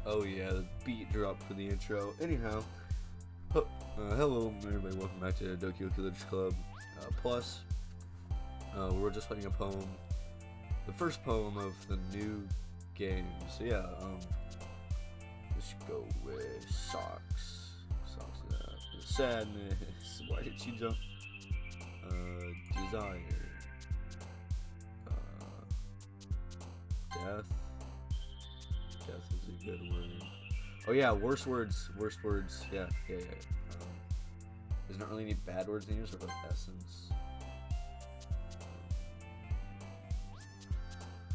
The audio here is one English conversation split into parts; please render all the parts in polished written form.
Oh yeah, the beat drop for the intro. Anyhow, hello everybody, welcome back to Dokyo Killers Club Plus. We're just writing a poem, the first poem of the new game. So yeah, let's go with socks. Sadness. Why did she jump? Desire. Death. Death is a good word. Oh yeah, worst words. Yeah. There's not really any bad words in here, so like essence.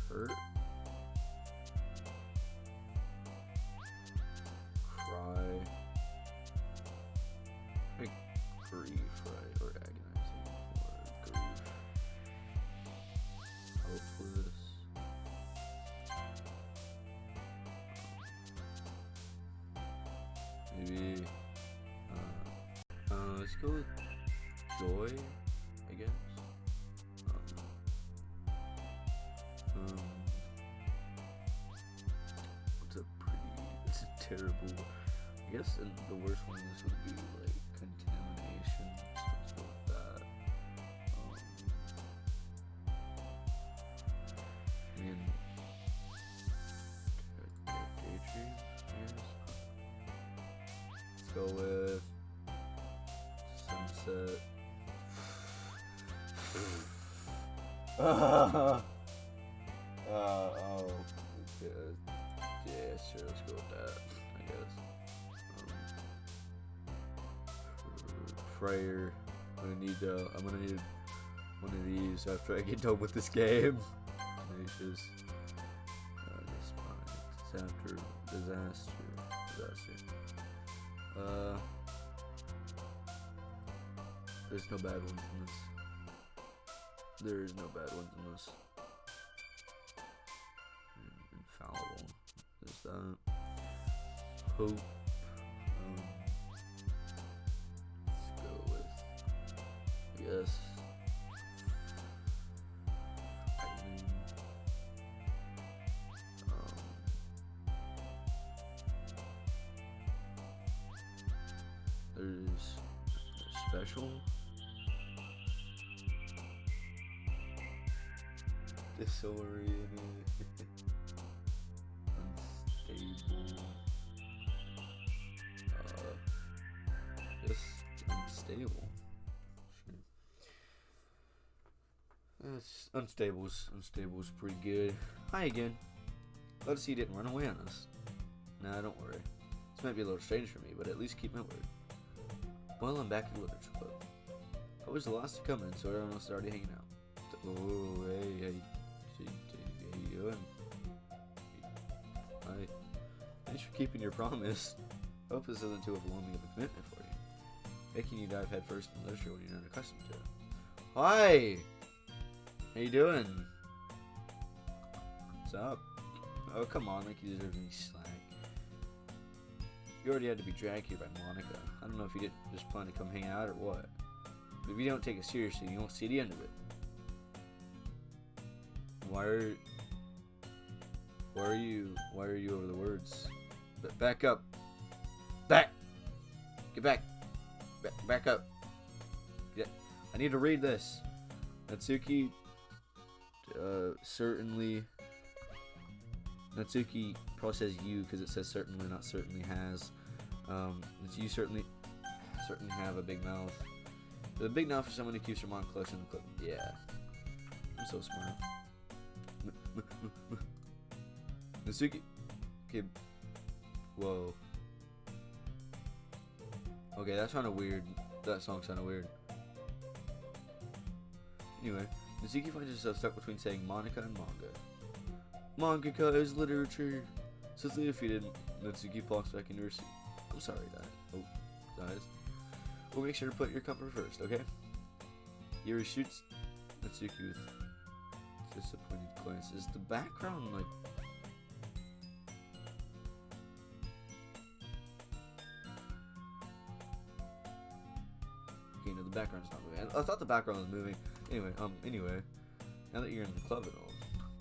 Hurt. Cry. Like grief, right? Or agonizing. Or grief. Hopeless. Maybe, let's go with joy, I guess. It's a terrible, I guess the worst one this would be like contamination, so let's go with that. And daydream, I guess. Let's go with sunset. Yeah, sure, let's go with that, I guess. Prayer. I'm gonna need one of these after I get done with this game. Tenacious. Disaster. There's no bad ones in this. There is no bad ones in this. Infallible. There's that. Hope. Let's go with, yes. There's special. Disoriented. Unstable. Just unstable. Sure. Unstable's pretty good. Hi again. Glad to see you didn't run away on us. Nah, don't worry. This might be a little strange for me, but at least keep my word. Well, I'm back at the Literature Club. I was the last to come in, so everyone else is already hanging out. Oh, hey, how you doing? Hi. Thanks for keeping your promise. I hope this isn't too overwhelming of a commitment for you. Making you dive headfirst in literature when you're not accustomed to it. Hi! How you doing? What's up? Oh, come on, like you deserve any slack. You already had to be dragged here by Monica. I don't know if you didn't just plan to come hang out or what. But if you don't take it seriously, you won't see the end of it. Why are you over the words? Back up. Back! Get back! Back up. Yeah, I need to read this. Natsuki, certainly. Natsuki probably says you because it says certainly, not certainly has. It's you certainly have a big mouth. The big mouth for someone who keeps her mom close in the clip. Yeah, I'm so smart. Natsuki. Okay. Whoa. Okay, that sounded weird. That song sounded weird. Anyway, Natsuki finds herself stuck between saying Monica and manga. Mangaka is literature. Since they defeated, Natsuki walks back into her seat. I'm sorry, Dad. Oh, guys. We'll make sure to put your comfort first, okay? Yuri shoots Natsuki with disappointed glance. Is the background like... Okay, no, the background's not moving. I thought the background was moving. Anyway, now that you're in the club and all,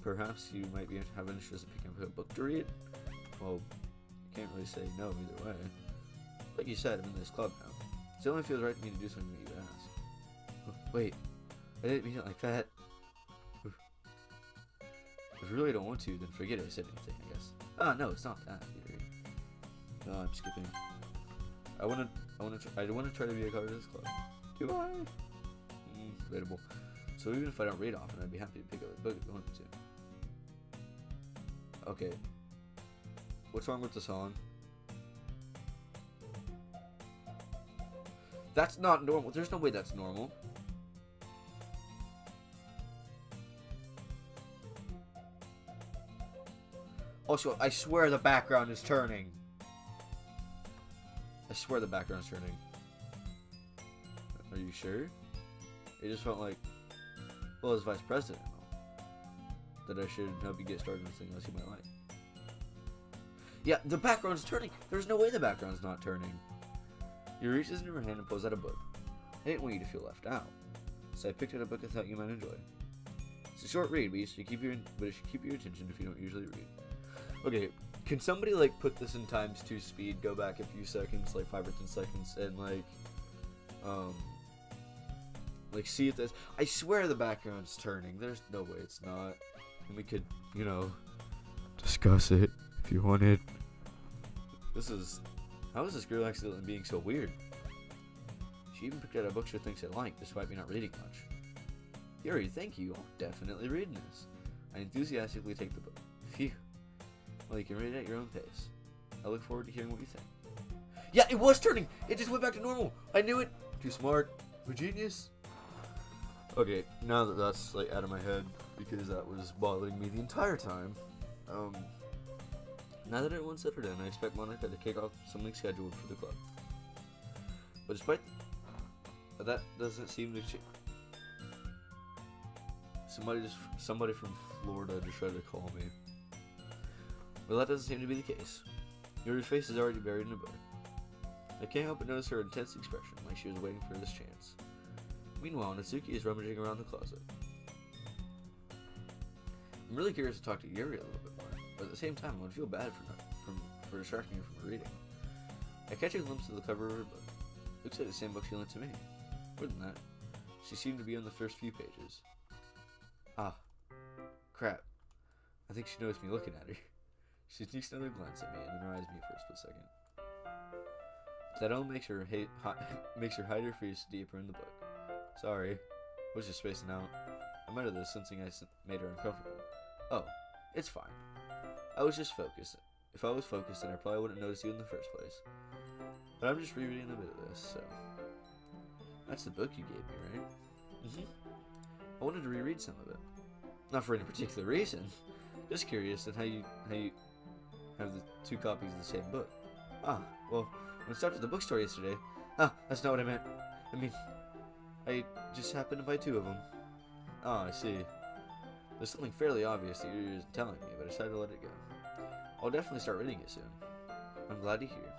perhaps you might have interest in picking up a book to read. Well, can't really say no either way. Like you said, I'm in this club now. So it only feels right to me to do something that you ask. Oh, wait, I didn't mean it like that. If you really don't want to, then forget I said anything, I guess. Ah, no, it's not that, Yuri. No, I'm skipping. I wanna try to be a card of this club. Do I? Debatable. So even if I don't read often, I'd be happy to pick up a book if you wanted to. Okay. What's wrong with the song? That's not normal. There's no way that's normal. Also, I swear the background is turning. I swear the background is turning. Are you sure? It just felt like, well, as vice president, that I should help you get started with something else you might like. Yeah, the background's turning. There's no way the background's not turning. You reaches into her hand and pulls out a book. I didn't want you to feel left out, so I picked out a book I thought you might enjoy. It's a short read, but it should keep your attention if you don't usually read. Okay, can somebody like put this in ×2 speed, go back a few seconds, like 5 or 10 seconds, and like see if this. I swear the background's turning. There's no way it's not. And we could, discuss it if you wanted. How is this girl accidentally being so weird? She even picked out a book she thinks I like, despite me not reading much. Yuri, thank you. I'll definitely read this. I enthusiastically take the book. Phew. Well, you can read it at your own pace. I look forward to hearing what you think. Yeah, it was turning! It just went back to normal! I knew it! Too smart. I'm a genius. Okay, now that that's like out of my head, because that was bothering me the entire time, now that everyone's settled in, I expect Monica to kick off something scheduled for the club. But despite that, doesn't seem to change. Somebody from Florida just tried to call me. Well, that doesn't seem to be the case. Yuri's face is already buried in a book. I can't help but notice her intense expression, like she was waiting for this chance. Meanwhile, Natsuki is rummaging around the closet. I'm really curious to talk to Yuri a little bit more, but at the same time, I would feel bad for distracting her from her reading. I catch a glimpse of the cover of her book. Looks like the same book she lent to me. More than that, she seemed to be on the first few pages. Ah, crap. I think she noticed me looking at her. She sneaks another glance at me and then her eyes meet for a split second. That all makes her hide her face deeper in the book. Sorry, I was just spacing out. I'm out of this, sensing I made her uncomfortable. Oh, it's fine. I was just focused. If I was focused, then I probably wouldn't notice you in the first place. But I'm just rereading a bit of this, so... That's the book you gave me, right? Mm-hmm. I wanted to reread some of it. Not for any particular reason. Just curious at how you have the two copies of the same book. Ah, well, when I stopped at the bookstore yesterday... Ah, that's not what I meant. I mean, I just happened to buy 2 of them. Ah, I see. There's something fairly obvious that you're telling me, but I decided to let it go. I'll definitely start reading it soon. I'm glad to hear.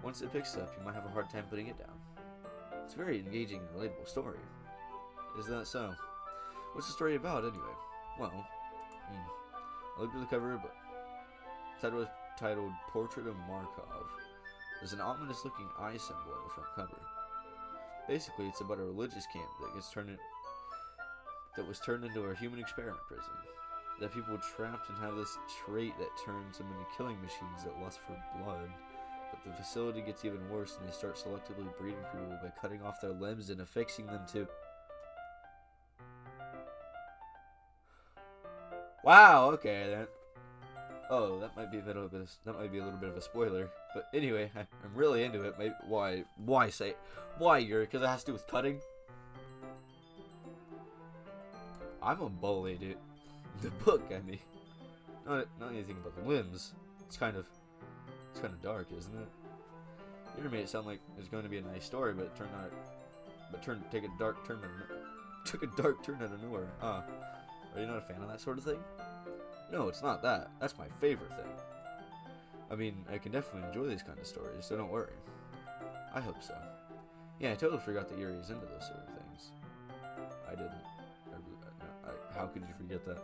Once it picks up, you might have a hard time putting it down. It's a very engaging and relatable story. Is that so? What's the story about, anyway? Well, I looked at the cover of a book. The title was titled Portrait of Markov. There's an ominous-looking eye symbol on the front cover. Basically, it's about a religious camp that was turned into a human experiment prison. That people trapped and have this trait that turns them into killing machines that lust for blood. But the facility gets even worse and they start selectively breeding people by cutting off their limbs and affixing them to... Wow, okay then. Oh, that might be a little bit of a spoiler. But anyway, I'm really into it. Why say? Why, Yuri? Because it has to do with cutting? I'm a bully, dude. The book, I mean. Not anything about the limbs. It's kind of dark, isn't it? You made it sound like it was going to be a nice story, but it turned out, took a dark turn out of nowhere. Are you not a fan of that sort of thing? No, it's not that. That's my favorite thing. I mean, I can definitely enjoy these kind of stories, so don't worry. I hope so. Yeah, I totally forgot that Yuri is into those sort of things. I didn't. How could you forget that?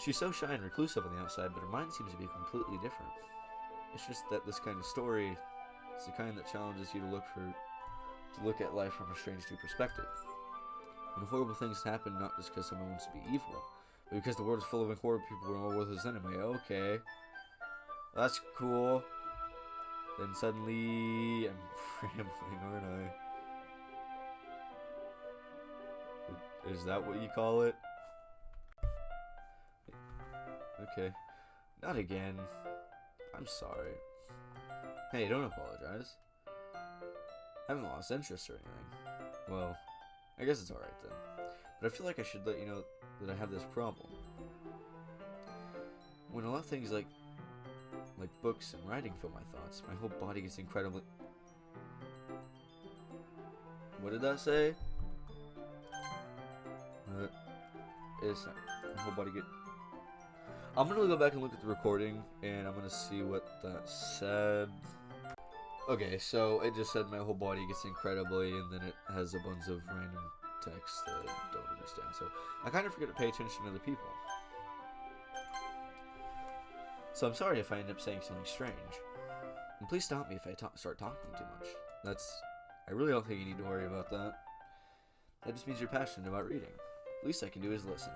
She's so shy and reclusive on the outside, but her mind seems to be completely different. It's just that this kind of story is the kind that challenges you to look at life from a strange new perspective. When horrible things happen, not just because someone wants to be evil, but because the world is full of horrible people who are all with us anyway. Okay, that's cool. Then suddenly, I'm rambling, aren't I? Is that what you call it? Okay. Not again. I'm sorry. Hey, don't apologize. I haven't lost interest or anything. Well, I guess it's alright then. But I feel like I should let you know that I have this problem. When a lot of things like books and writing fill my thoughts, my whole body gets incredibly... What did that say? It's not... My whole body get... I'm gonna go back and look at the recording, and I'm gonna see what that said. Okay, so it just said my whole body gets incredibly, and then it has a bunch of random text that I don't understand. So I kind of forget to pay attention to other people. So I'm sorry if I end up saying something strange. And please stop me if I start talking too much. I really don't think you need to worry about that. That just means you're passionate about reading. Least I can do is listen.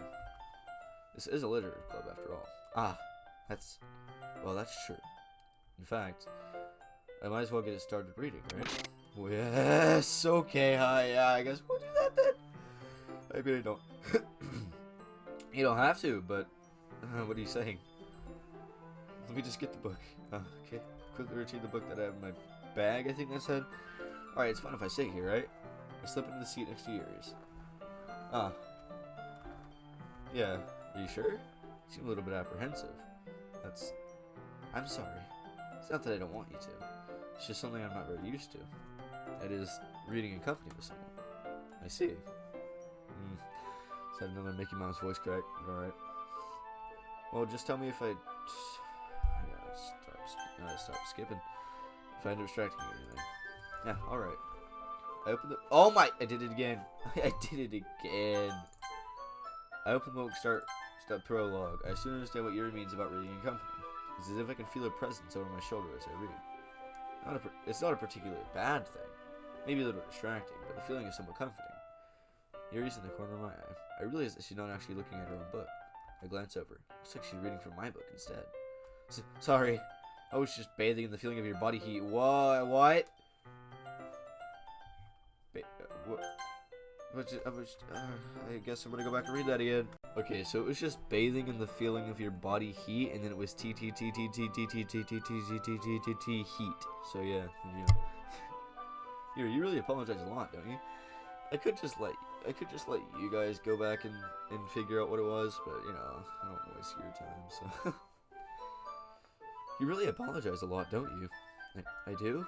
This is a literary club after all. Ah, that's true. In fact, I might as well get it started reading, right? Well, yes, okay, yeah, I guess we'll do that then. I mean, I don't. You don't have to, but what are you saying? Let me just get the book. Okay, quickly retrieve the book that I have in my bag, I think I said. Alright, it's fine if I sit here, right? I slip into the seat next to yours. Yeah, are you sure? You seem a little bit apprehensive. I'm sorry. It's not that I don't want you to. It's just something I'm not very used to. That is, reading in company with someone. I see. Is that another Mickey Mouse voice crack? Alright. Well, just tell me if I gotta stop skipping. If I end up distracting you or anything. Yeah, alright. I opened the... Oh my... I did it again. I did it again. I opened the book, start prologue. I soon understand what Yuri means about reading in company. It's as if I can feel her presence over my shoulder as I read. It's not a particularly bad thing. Maybe a little distracting, but the feeling is somewhat comforting. Yuri's in the corner of my eye. I realize that she's not actually looking at her own book. I glance over. Looks like she's reading from my book instead. Sorry. I was just bathing in the feeling of your body heat. What? What? I guess I'm gonna go back and read that again. Okay, so it was just bathing in the feeling of your body heat, and then it was heat. So yeah, you really apologize a lot, don't you? I could just let you guys go back and figure out what it was, but you know, I don't want to waste your time. So you really apologize a lot, don't you? I do?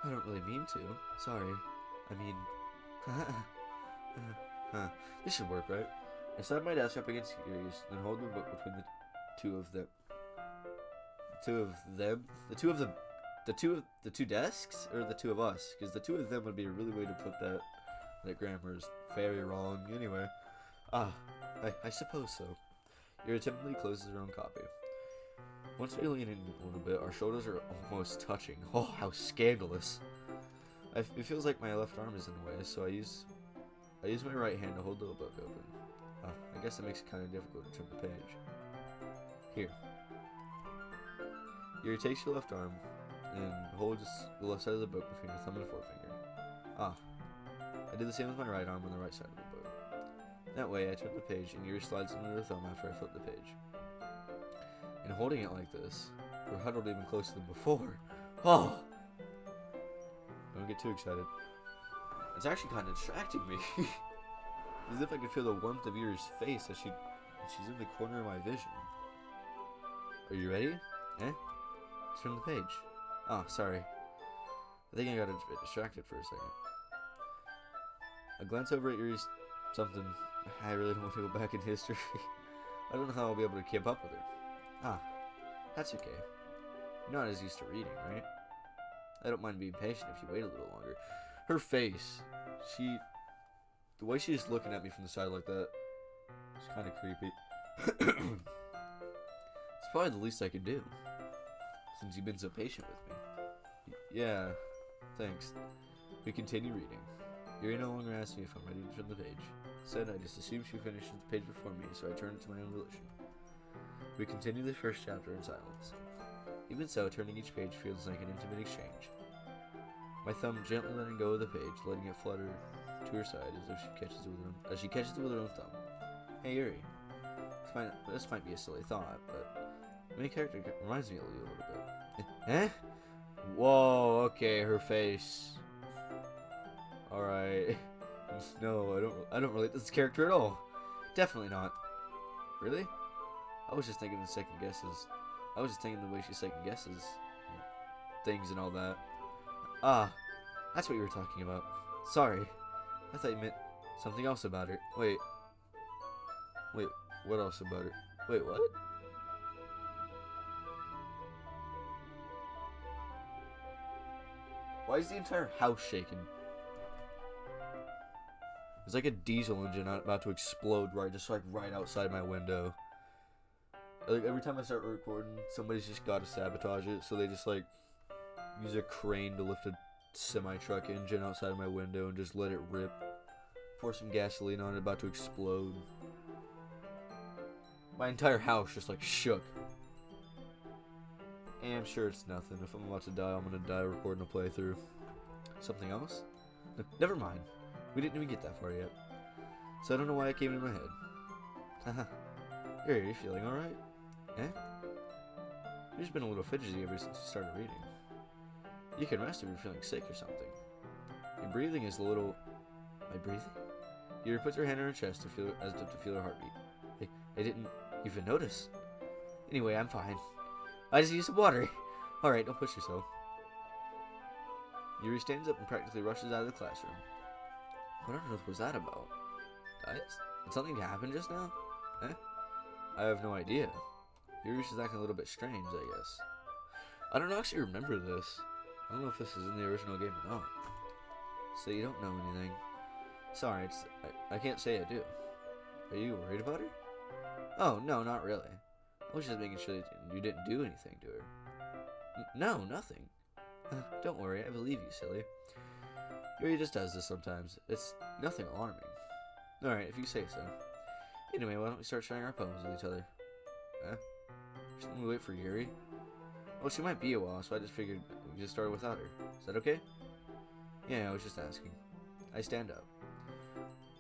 I don't really mean to. Sorry. I mean, this should work, right? I set my desk up against Yuri's, then hold the book between the two of them. The two desks, or the two of us? Because the two of them would be a really way to put that. That grammar is very wrong. Anyway, I suppose so. Yuri timidly closes her own copy. Once we lean in a little bit, our shoulders are almost touching. Oh, how scandalous! It feels like my left arm is in the way, so I use my right hand to hold the book open. I guess it makes it kind of difficult to turn the page. Here. Yuri takes your left arm and holds the left side of the book between your thumb and forefinger. I did the same with my right arm on the right side of the book. That way, I turn the page and Yuri slides under her thumb after I flip the page. And holding it like this, we're huddled even closer than before. Oh! Don't get too excited. It's actually kind of distracting me. As if I could feel the warmth of Yuri's face as she's in the corner of my vision. Are you ready? Turn the page. Oh, sorry. I think I got a bit distracted for a second. I glance over at Yuri's something. I really don't want to go back in history. I don't know how I'll be able to keep up with her. That's okay. You're not as used to reading, right? I don't mind being patient if you wait a little longer. Her face. The way she's looking at me from the side like that, it's kind of creepy. It's probably the least I could do. since you've been so patient with me. Yeah, thanks. We continue reading. Yuri no longer asks me if I'm ready to turn the page. Instead, I just assume she finishes the page before me, so I turn it to my own volition. We continue the first chapter in silence. Even so, turning each page feels like an intimate exchange. My thumb gently letting go of the page, letting it flutter to her side as if she catches it with her own thumb. Hey Yuri, this might be a silly thought, but the main character reminds me of you a little bit. Eh? Whoa, okay, her face. Alright. No, I don't relate to this character at all. Definitely not. Really? I was just thinking the second guesses. I was just thinking the way she second guesses things and all that. Ah, that's what you were talking about. Sorry. I thought you meant something else about her. Wait, what else about her? Wait, what? Why is the entire house shaking? It's like a diesel engine about to explode right outside my window. Like every time I start recording, somebody's just got to sabotage it, so they just like use a crane to lift a semi-truck engine outside my window and just let it rip. Pour some gasoline on it, about to explode. My entire house just like shook. And I'm sure it's nothing. If I'm about to die, I'm gonna die recording a playthrough. Something else? No, never mind. We didn't even get that far yet. So I don't know why it came into my head. Haha. Are you feeling alright? Eh? You've just been a little fidgety ever since you started reading. You can rest if you're feeling sick or something. Your breathing is a little... My breathing? Yuri puts her hand on her chest to feel as if to feel her heartbeat. I didn't even notice. Anyway, I'm fine. I just need some water. Alright, don't push yourself. Yuri stands up and practically rushes out of the classroom. What on earth was that about? Did something happen just now? Eh? I have no idea. Yuri's just acting a little bit strange, I guess. I don't actually remember this. I don't know if this is in the original game or not. So you don't know anything. Sorry, I can't say I do. Are you worried about her? Oh, no, not really. I was just making sure that you didn't do anything to her. No, nothing. Don't worry, I believe you, silly. Yuri just does this sometimes. It's nothing alarming. Alright, if you say so. Anyway, why don't we start sharing our poems with each other? Shouldn't we wait for Yuri? Well, she might be a while, so I just figured we just started without her. Is that okay? Yeah, I was just asking. I stand up.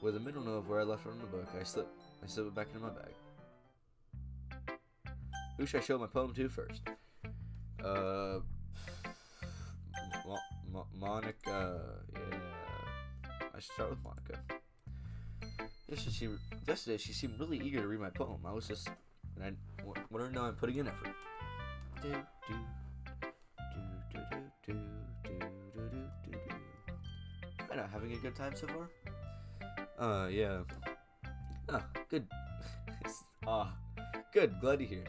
With a mental note of where I left it in the book, I slip it back into my bag. Who should I show my poem to first? Monica. Yeah. I should start with Monica. Yesterday she seemed really eager to read my poem. I want her to know I'm putting in effort. I'm not having a good time so far? Yeah. Ah, good. Good. Glad to hear.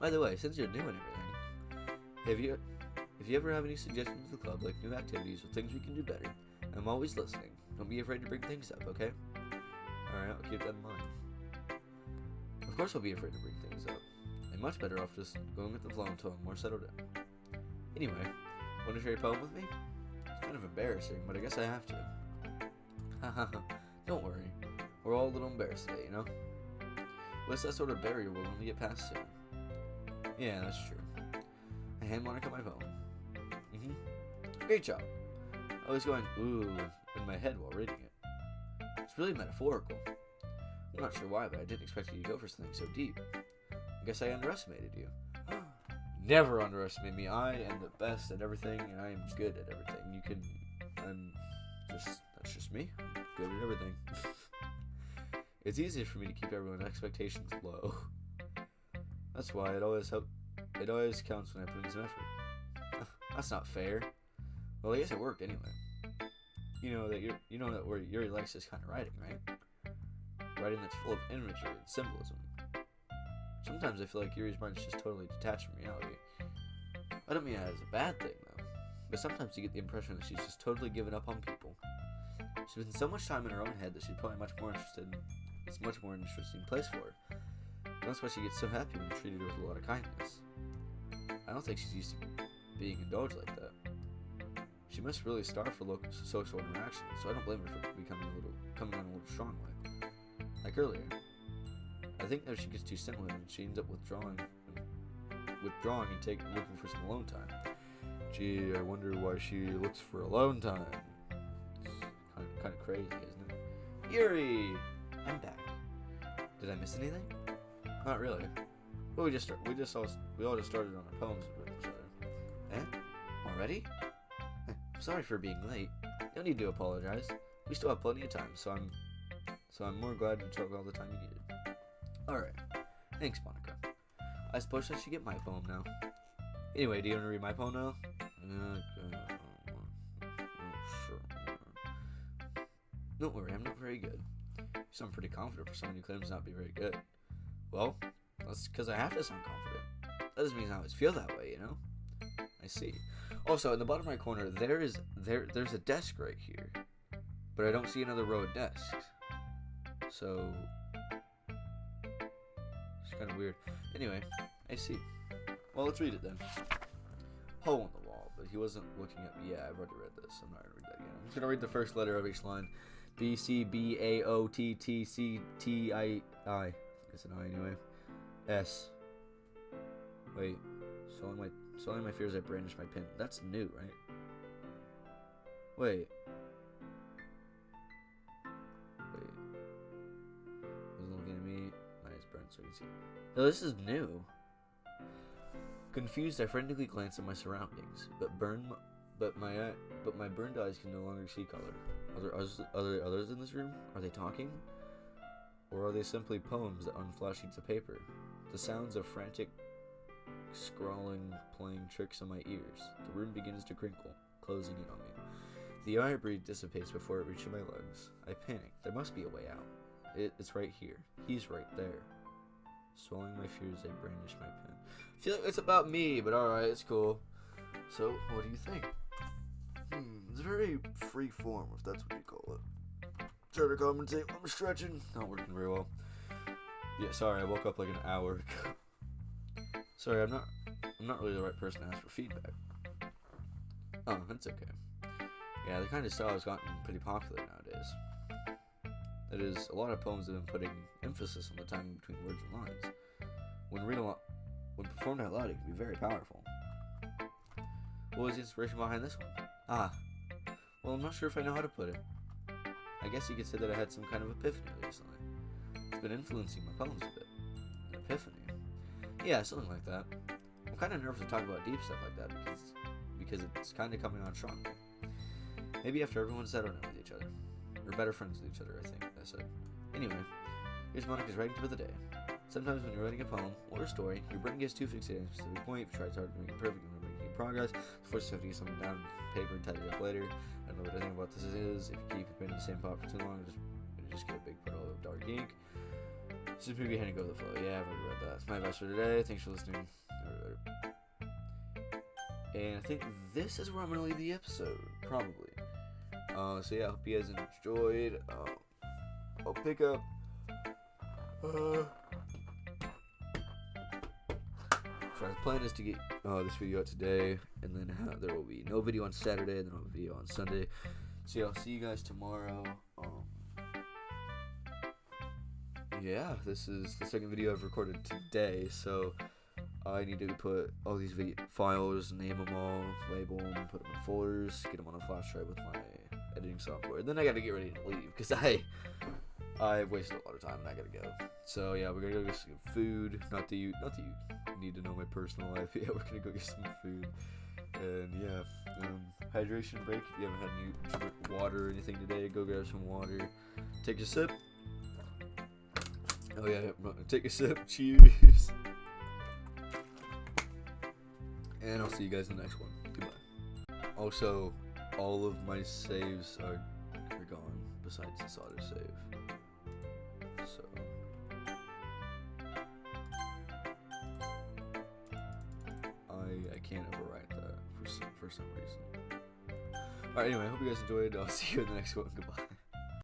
By the way, since you're new and everything, if you ever have any suggestions for the club, like new activities or things we can do better, I'm always listening. Don't be afraid to bring things up, okay? Alright, I'll keep that in mind. Of course I'll be afraid to bring things up. I'm much better off just going with the flow until I'm more settled in. Anyway, want to share your poem with me? It's kind of embarrassing, but I guess I have to. Haha, don't worry. We're all a little embarrassed today, you know? But it's that sort of barrier we'll only get past soon. Yeah, that's true. I hand Monica my poem. Great job. I was going ooh in my head while reading it. It's really metaphorical. I'm not sure why, but I didn't expect you to go for something so deep. I guess I underestimated you. Never underestimate me. I am the best at everything, and I am good at everything. That's just me. I'm good at everything. It's easier for me to keep everyone's expectations low. That's why it always counts when I put in some effort. That's not fair. Well, I guess it worked anyway. You know that where Yuri likes this kind of writing, right? Writing that's full of imagery and symbolism. Sometimes I feel like Yuri's mind is just totally detached from reality. I don't mean that as a bad thing, though. But sometimes you get the impression that she's just totally given up on people. She spends so much time in her own head that she's probably much more interesting place for her. That's why she gets so happy when treated with a lot of kindness. I don't think she's used to being indulged like that. She must really starve for social interaction, so I don't blame her for coming on a little strongly. Like earlier. I think that if she gets too stimulated, she ends up withdrawing and looking for some alone time. Gee, I wonder why she looks for alone time. It's kind of crazy, isn't it? Yuri! I'm back. Did I miss anything? Not really. Well, we all just started on our poems with each other. Eh? Already? I'm sorry for being late. No need to apologize. We still have plenty of time, so I'm more glad you took all the time you needed. Alright. Thanks, Monica. I suppose I should get my poem now. Anyway, do you want to read my poem now? Sure. Don't worry, I'm not very good. You sound pretty confident for someone who claims not to be very good. Well, that's because I have to sound confident. That doesn't mean I always feel that way, you know? I see. Also, in the bottom right corner, there's a desk right here. But I don't see another row of desks. So it's kind of weird. Anyway, I see. Well, let's read it then. Hole in the wall, but he wasn't looking at me. Yeah, I've already read this. I'm not going to read that again. I'm just going to read the first letter of each line. B, C, B, A, O, T, T, C, T, I. I think it's an I anyway. S. Wait. Swallowing my fears, I brandish my pen. That's new, right? Wait. Wasn't looking at me. My eyes burned so I can see. No, this is new. Confused, I frantically glance at my surroundings, but my burned eyes can no longer see color. Are there others in this room? Are they talking? Or are they simply poems that unflash sheets of paper? The sounds of frantic scrawling playing tricks on my ears. The room begins to crinkle, closing in on me. The air I breathe dissipates before it reaches my lungs. I panic. There must be a way out. It's right here. He's right there. Swallowing my fears, I brandish my pen. I feel like it's about me, but alright, it's cool. So, what do you think? It's very free form, if that's what you call it. Try to compensate when I'm stretching. Not working very well. Yeah, sorry, I woke up like an hour ago. Sorry, I'm not really the right person to ask for feedback. Oh, that's okay. Yeah, the kind of style has gotten pretty popular nowadays. That is, a lot of poems have been putting emphasis on the timing between words and lines. When performed out loud, it can be very powerful. What was the inspiration behind this one? Well, I'm not sure if I know how to put it. I guess you could say that I had some kind of epiphany recently. It's been influencing my poems a bit. An epiphany? Yeah, something like that. I'm kind of nervous to talk about deep stuff like that because it's kind of coming on strong. Maybe after everyone's settled in with each other. We're better friends with each other, I think, I said. Anyway, here's Monica's writing tip of the day. Sometimes when you're writing a poem or a story, your brain gets too fixated on a specific point. If you try hard to make it perfect and you're making progress, of course you have to get something down on paper and tidy it up later. I don't know what I think about this is. If you keep your pen in the same pot for too long, it'll just get a big puddle of dark ink. So just maybe hand and go with the flow. Yeah, I've already read that. That's my advice for today. Thanks for listening. And I think this is where I'm going to leave the episode. Probably. So yeah, I hope you guys enjoyed. I'll pick up. So our plan is to get this video out today, and then there will be no video on Saturday, and then a video on Sunday. So yeah, I'll see you guys tomorrow. Yeah, this is the second video I've recorded today, so I need to put all these video files, name them all, label them, put them in folders, get them on a flash drive with my editing software. Then I gotta get ready to leave because I've wasted a lot of time and I gotta go. So yeah, we're gonna go get some food. Not that you need to know my personal life. Yeah, we're gonna go get some food. And yeah, hydration break. If you haven't had any water or anything today, go grab some water. Take a sip. Oh yeah, take a sip. Cheers. And I'll see you guys in the next one. Goodbye. Also, all of my saves are gone besides this auto save. So I can't overwrite that for some reason. Alright, anyway, I hope you guys enjoyed. I'll see you in the next one. Goodbye.